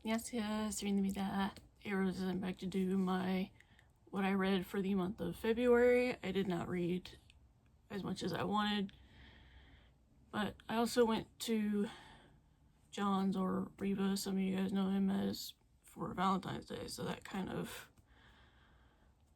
안녕하세요, 수빈입니다. Arrows, I'm back to do what I read for the month of February. I did not read as much as I wanted, but I also went to John's, or Reba, some of you guys know him as, for Valentine's Day, so that kind of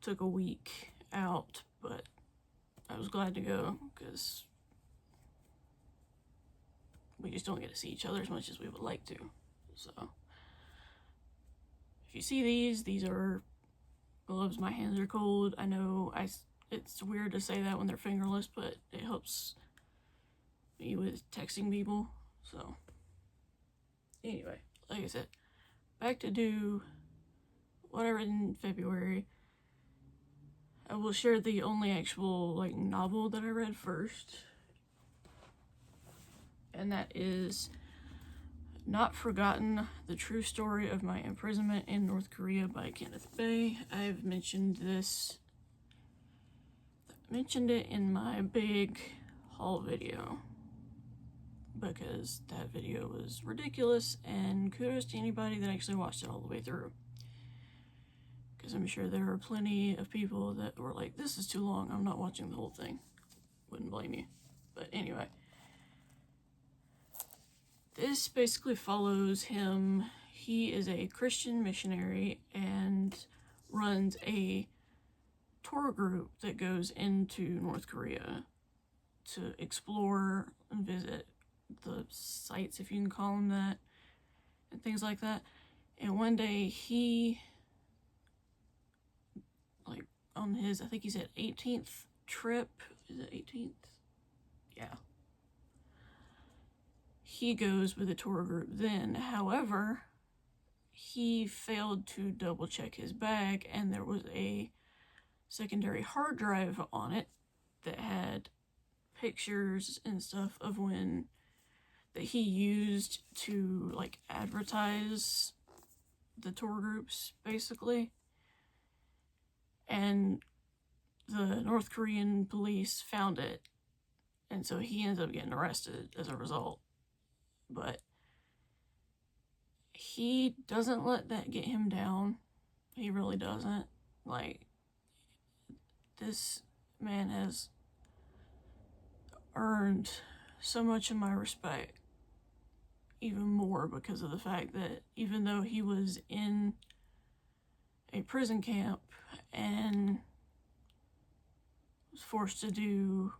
took a week out, but I was glad to go because we just don't get to see each other as much as we would like to. So if you see these are gloves. My hands are cold. I know it's weird to say that when they're fingerless, but it helps me with texting people. So anyway, like I said, back to do what I read in February. I will share the only actual novel that I read first, and that is Not Forgotten: The True Story of My Imprisonment in North Korea by Kenneth Bay. I've mentioned it in my big haul video because that video was ridiculous, and kudos to anybody that actually watched it all the way through, because I'm sure there are plenty of people that were like, this is too long, I'm not watching the whole thing. Wouldn't blame you. But anyway, this basically follows him. He is a Christian missionary and runs a tour group that goes into North Korea to explore and visit the sites, if you can call them that, and things like that. And one day he, on his, I think he said 18th trip, is it 18th? Yeah. He goes with a tour group then. However, he failed to double check his bag, and there was a secondary hard drive on it that had pictures and stuff of that he used to advertise the tour groups, basically. And the North Korean police found it, and so he ends up getting arrested as a result. But he doesn't let that get him down. He really doesn't. This man has earned so much of my respect, even more because of the fact that even though he was in a prison camp and was forced to do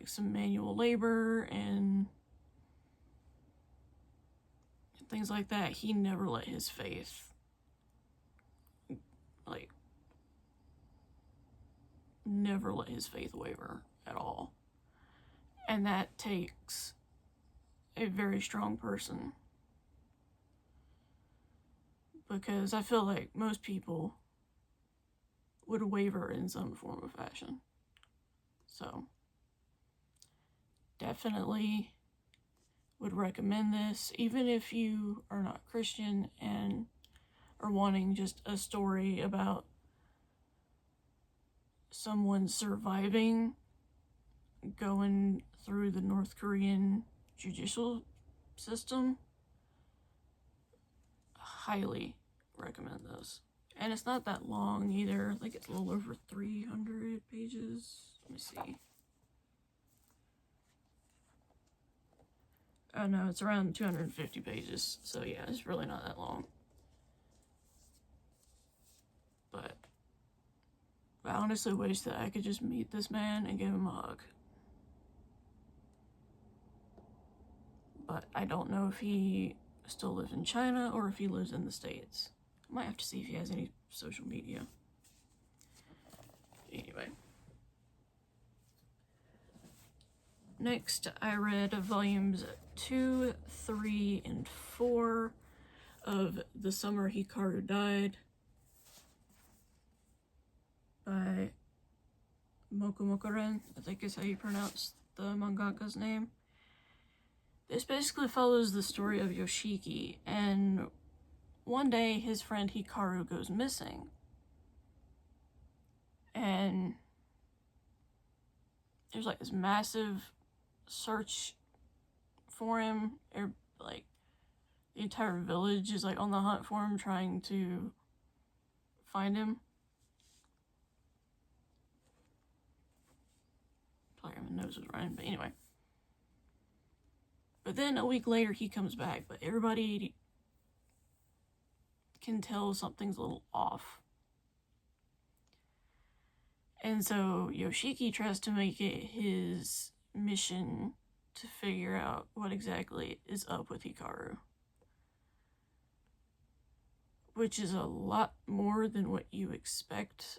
some manual labor and things like that, he never let his faith never let his faith waver at all. And that takes a very strong person, because I feel like most people would waver in some form of fashion. So definitely would recommend this, even if you are not Christian and are wanting just a story about someone surviving going through the North Korean judicial system. Highly recommend this. And it's not that long either. I think it's a little over 300 pages. Let me see. Oh no, it's around 250 pages. So yeah, it's really not that long. But I honestly wish that I could just meet this man and give him a hug. But I don't know if he still lives in China or if he lives in the States. I might have to see if he has any social media. Anyway. Next, I read volumes 2, 3, and 4 of The Summer Hikaru Died by Mokumokuren, I think is how you pronounce the mangaka's name. This basically follows the story of Yoshiki, and one day his friend Hikaru goes missing. And there's this massive search for him. the entire village is like on the hunt for him, trying to find him. Sorry, my nose was running, but anyway. But then a week later he comes back, but everybody can tell something's a little off. And so Yoshiki tries to make it his mission to figure out what exactly is up with Hikaru. Which is a lot more than what you expect.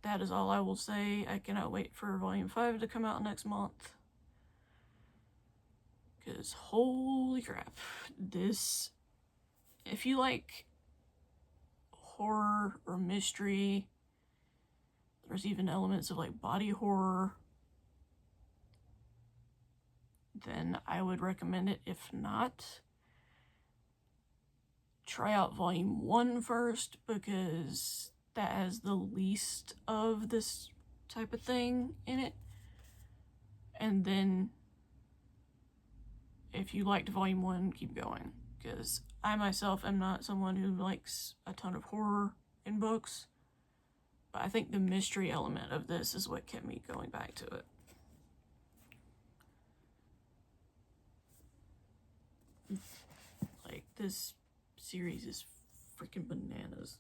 That is all I will say. I cannot wait for Volume 5 to come out next month. Because holy crap. This, if you like horror or mystery, there's even elements of like body horror, then I would recommend it. If not, try out Volume 1 first, because that has the least of this type of thing in it. And then, if you liked Volume 1, keep going. Because I myself am not someone who likes a ton of horror in books. But I think the mystery element of this is what kept me going back to it. Like, this series is freaking bananas.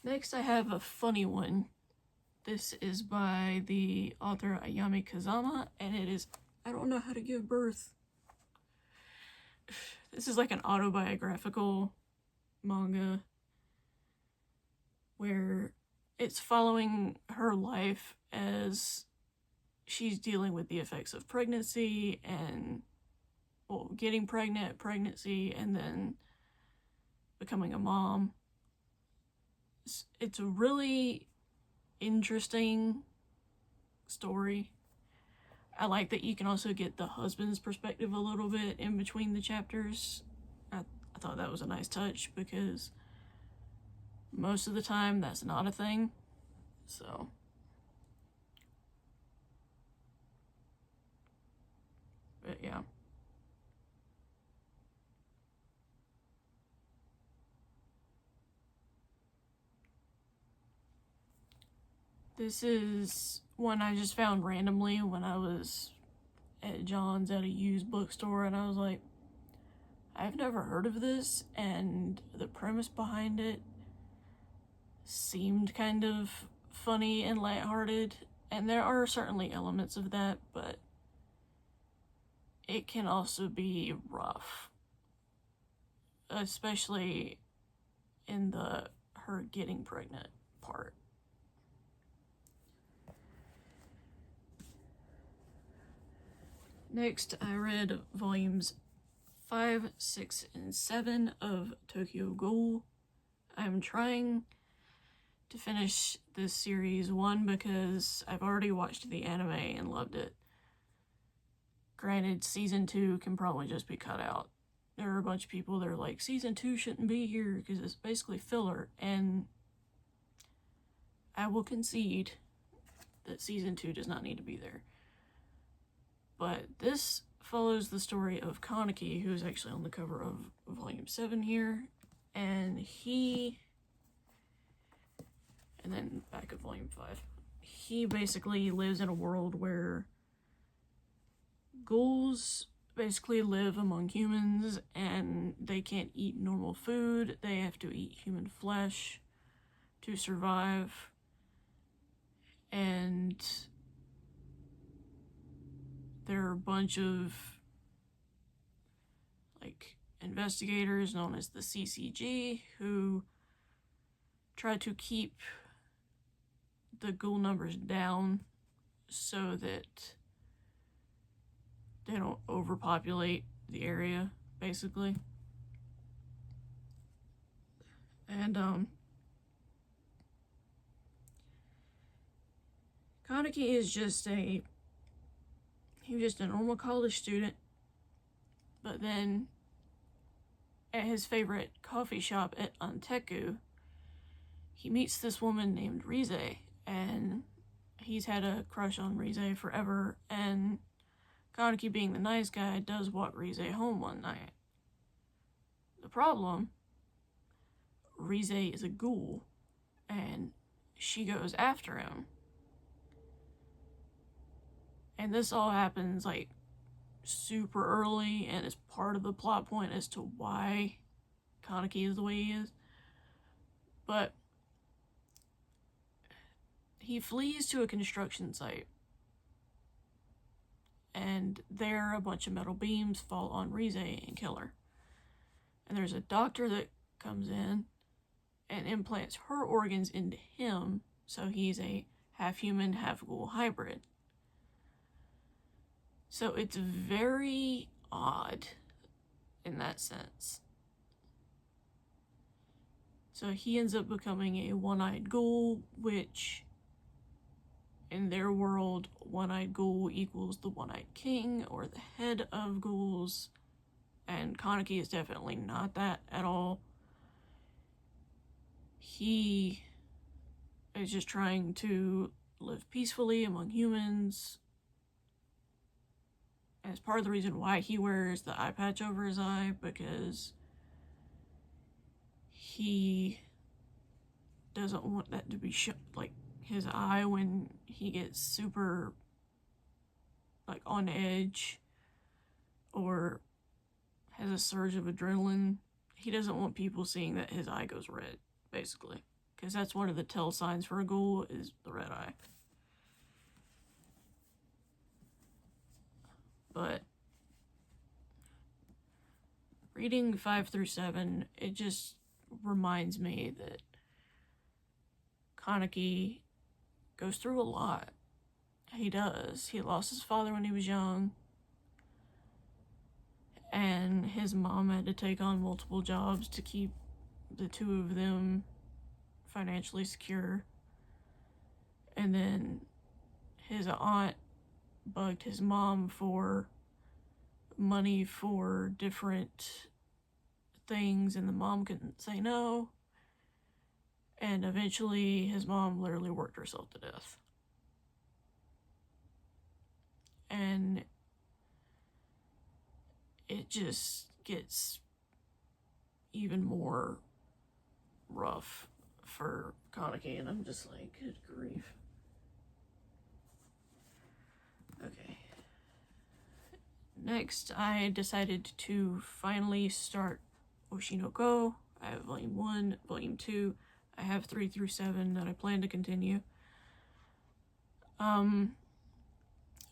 Next, I have a funny one. This is by the author Ayami Kazama, and it is I Don't Know How to Give Birth. This is like an autobiographical manga where it's following her life as she's dealing with the effects of pregnancy and, well, getting pregnant, pregnancy, and then becoming a mom. It's a really interesting story. I like that you can also get the husband's perspective a little bit in between the chapters. I thought that was a nice touch, because most of the time that's not a thing. So, but yeah. This is one I just found randomly when I was at John's at a used bookstore, and I was like, I've never heard of this, and the premise behind it seemed kind of funny and lighthearted, and there are certainly elements of that, but it can also be rough, especially in the her getting pregnant part. Next, I read volumes 5, 6, and 7 of Tokyo Ghoul. I'm trying to finish this series, one, because I've already watched the anime and loved it. Granted, season 2 can probably just be cut out. There are a bunch of people that are like, season 2 shouldn't be here because it's basically filler, and I will concede that season 2 does not need to be there. But this follows the story of Kaneki, who is actually on the cover of volume 7 here, and then back of volume 5. He basically lives in a world where ghouls basically live among humans, and they can't eat normal food. They have to eat human flesh to survive. And there are a bunch of like investigators known as the CCG who try to keep the ghoul numbers down so that they don't overpopulate the area, basically. And Kaneki is just a normal college student, but then at his favorite coffee shop at Anteku, he meets this woman named Rize, and he's had a crush on Rize forever, and Kaneki, being the nice guy, does walk Rize home one night. The problem, Rize is a ghoul, and she goes after him. And this all happens, like, super early, and is part of the plot point as to why Kaneki is the way he is. But he flees to a construction site, and there a bunch of metal beams fall on Rize and kill her. And there's a doctor that comes in and implants her organs into him, so he's a half-human, half-ghoul hybrid. So it's very odd in that sense. So he ends up becoming a one-eyed ghoul, which in their world, one-eyed ghoul equals the one-eyed king, or the head of ghouls, and Kaneki is definitely not that at all. He is just trying to live peacefully among humans, and it's part of the reason why he wears the eye patch over his eye, because he doesn't want that to be like his eye when he gets super like on edge or has a surge of adrenaline. He doesn't want people seeing that his eye goes red, basically, because that's one of the tell signs for a ghoul, is the red eye. But reading 5 through 7, it just reminds me that Kaneki goes through a lot. He does. He lost his father when he was young, and his mom had to take on multiple jobs to keep the two of them financially secure. And then his aunt bugged his mom for money for different things, and the mom couldn't say no. And eventually his mom literally worked herself to death. And it just gets even more rough for Kaneki, and I'm just like, good grief. Okay. Next, I decided to finally start Oshinoko. I have Volume 1, Volume 2. I have 3 through 7 that I plan to continue.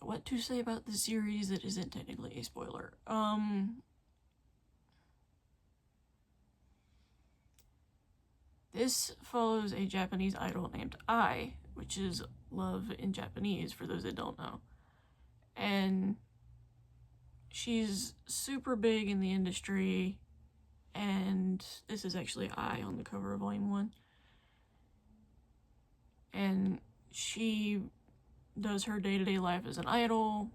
What to say about the series that isn't technically a spoiler? This follows a Japanese idol named Ai, which is love in Japanese, for those that don't know. And she's super big in the industry, and this is actually Ai on the cover of Volume 1. And she does her day-to-day life as an idol,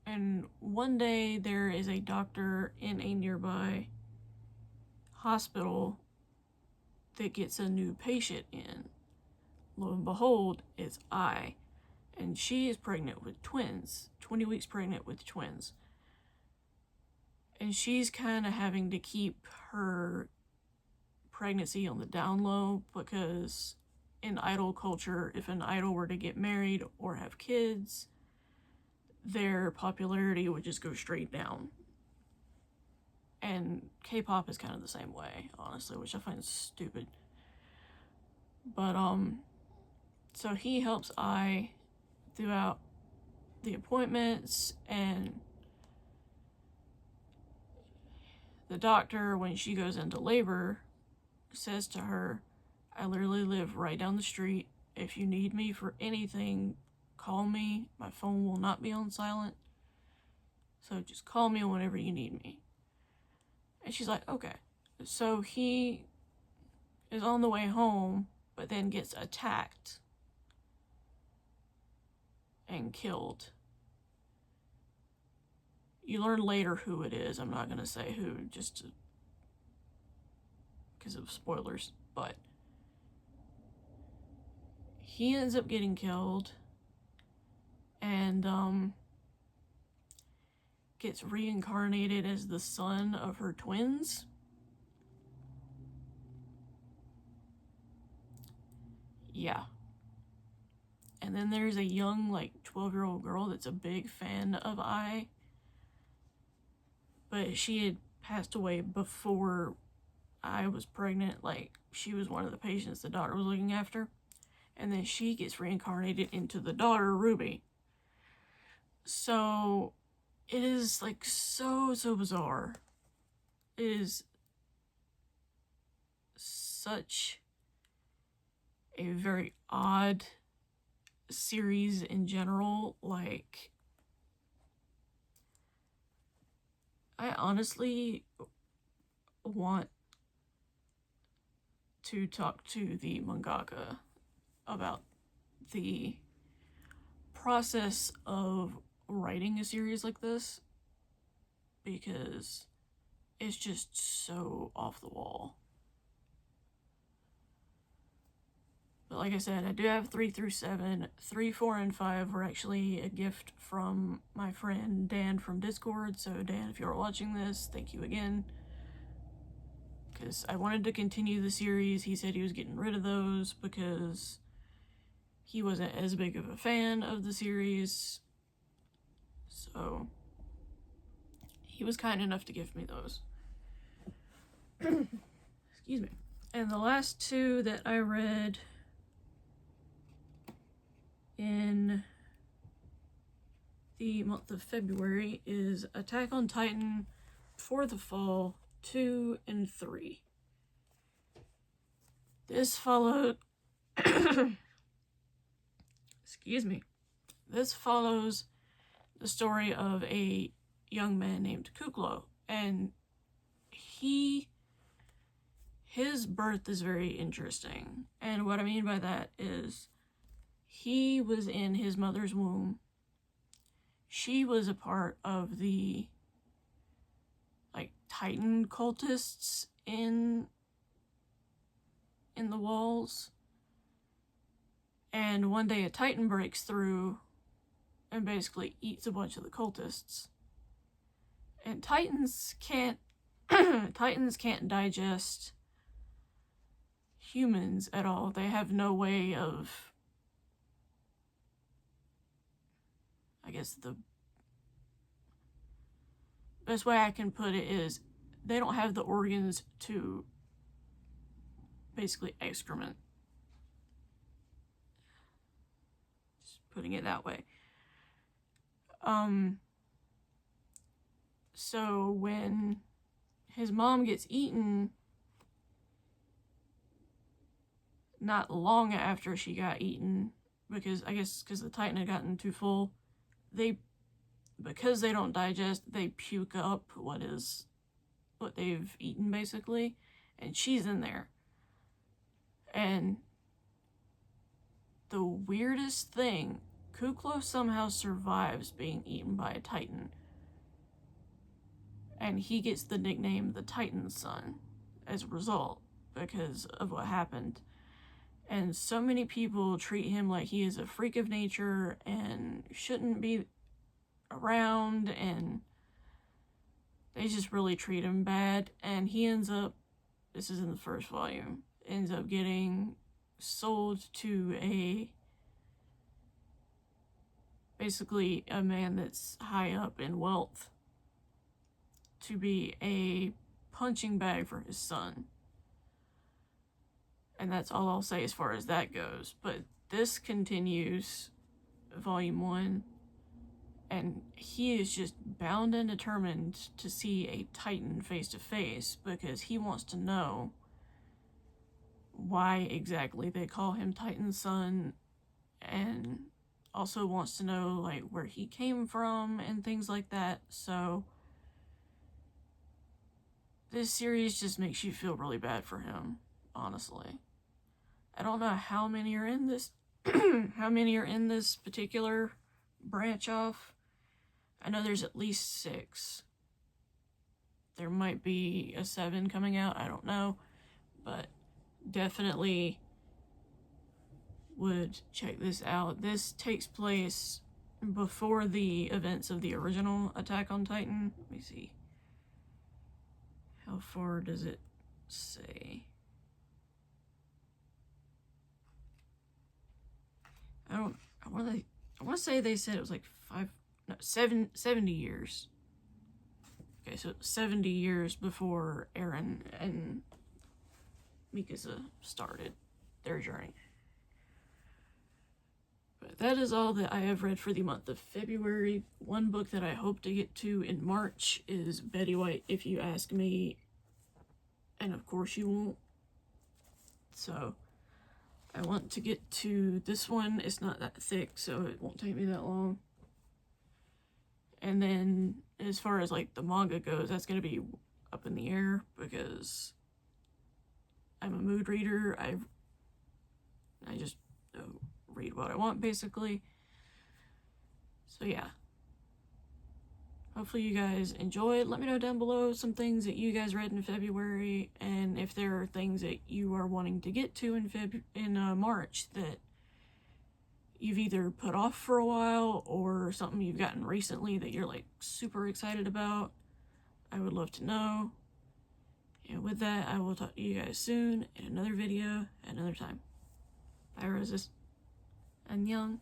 and one day there is a doctor in a nearby hospital that gets a new patient in. Lo and behold, it's Ai, and she is pregnant with twins, 20 weeks pregnant with twins. And she's kind of having to keep her pregnancy on the down low, because in idol culture, if an idol were to get married or have kids, their popularity would just go straight down. And K-pop is kind of the same way, honestly, which I find stupid. But, so he helps Ai throughout the appointments, and the doctor, when she goes into labor, says to her, I literally live right down the street. If you need me for anything, call me. My phone will not be on silent. So just call me whenever you need me. And she's like, okay. So he is on the way home, but then gets attacked and killed. You learn later who it is. I'm not going to say who, just because of spoilers. But he ends up getting killed, and gets reincarnated as the son of her twins. Yeah. And then there's a young, like, 12-year-old girl that's a big fan of I. But she had passed away before I was pregnant. Like, she was one of the patients the doctor was looking after. And then she gets reincarnated into the daughter, Ruby. So, it is, like, so bizarre. It is such a very odd series in general. Like, I honestly want to talk to the mangaka about the process of writing a series like this, because it's just so off the wall. But like I said, I do have 3 through 7. 3, 4, and 5 were actually a gift from my friend Dan from Discord. So Dan, if you're watching this, thank you again. Because I wanted to continue the series. He said he was getting rid of those because he wasn't as big of a fan of the series. So he was kind enough to give me those. Excuse me. And the last 2 that I read in the month of February is Attack on Titan For the Fall 2 and 3. This followed excuse me. This follows the story of a young man named Kuklo, and his birth is very interesting. And what I mean by that is he was in his mother's womb. She was a part of the, like, Titan cultists in the walls. And one day a Titan breaks through and basically eats a bunch of the cultists. And Titans can't digest humans at all. They have no way of, I guess the best way I can put it is they don't have the organs to basically excrement. Just putting it that way. So when his mom gets eaten, not long after she got eaten, because the Titan had gotten too full, because they don't digest, they puke up what they've eaten, basically, and she's in there. And the weirdest thing, Kuklo somehow survives being eaten by a Titan. And he gets the nickname the Titan Son as a result, because of what happened. And so many people treat him like he is a freak of nature and shouldn't be around, and they just really treat him bad. And he ends up, this is in the first volume, ends up getting sold to basically a man that's high up in wealth to be a punching bag for his son. And that's all I'll say as far as that goes. But this continues, volume 1, and he is just bound and determined to see a Titan face to face, because he wants to know why exactly they call him Titan Son, and also wants to know, like, where he came from and things like that. So this series just makes you feel really bad for him, honestly. I don't know how many are in this how many are in this particular branch off. I know there's at least 6. There might be a 7 coming out, I don't know, but definitely would check this out. This takes place before the events of the original Attack on Titan. Let me see. How far does it say? I want to say they said it was like 70 years. Okay, so 70 years before Eren and Mikasa started their journey. But that is all that I have read for the month of February. One book that I hope to get to in March is Betty White, If You Ask Me. And of course you won't. So I want to get to this one. It's not that thick, so it won't take me that long. And then as far as like the manga goes, that's going to be up in the air because I'm a mood reader. I just read what I want, basically. So yeah. Hopefully you guys enjoyed. Let me know down below some things that you guys read in February, and if there are things that you are wanting to get to in March that you've either put off for a while or something you've gotten recently that you're like super excited about. I would love to know. And with that, I will talk to you guys soon in another video at another time. Bye, roses. Annyeong.